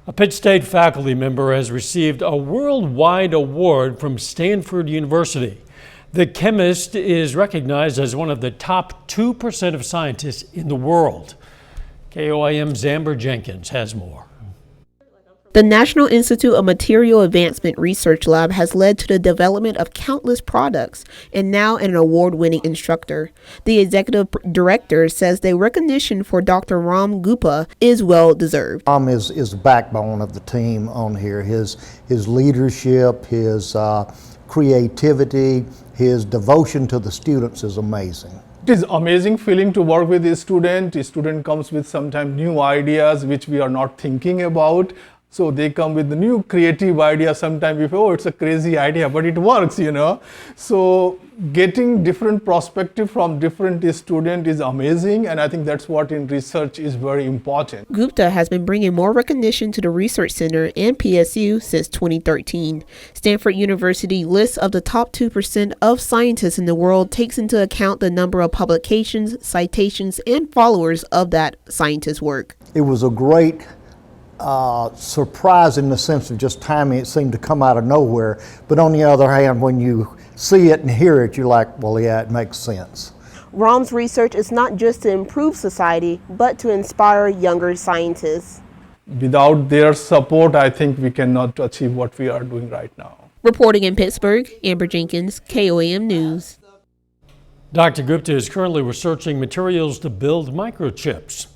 A Pitt State faculty member has received a worldwide award from Stanford University. The chemist is recognized as one of the top 2% of scientists in the world. KOIM's Amber Jenkins has more. The National Institute of Material Advancement Research Lab has led to the development of countless products and now an award-winning instructor. The executive director says the recognition for Dr. Ram Gupta is well-deserved. Ram is the backbone of the team on here. His leadership, his creativity, his devotion to the students is amazing. It is amazing feeling to work with a student. A student comes with sometimes new ideas which we are not thinking about. So they come with the new creative ideas. Sometimes we feel, oh, it's a crazy idea, but it works, So getting different perspective from different students is amazing. And I think that's what in research is very important. Gupta has been bringing more recognition to the Research Center and PSU since 2013. Stanford University list of the top 2% of scientists in the world takes into account the number of publications, citations, and followers of that scientist's work. It was a great surprise in the sense of just timing. It seemed to come out of nowhere. But on the other hand, when you see it and hear it, you're like, well, yeah, it makes sense. Ram's research is not just to improve society, but to inspire younger scientists. Without their support, I think we cannot achieve what we are doing right now. Reporting in Pittsburgh, Amber Jenkins, KOIM News. Dr. Gupta is currently researching materials to build microchips.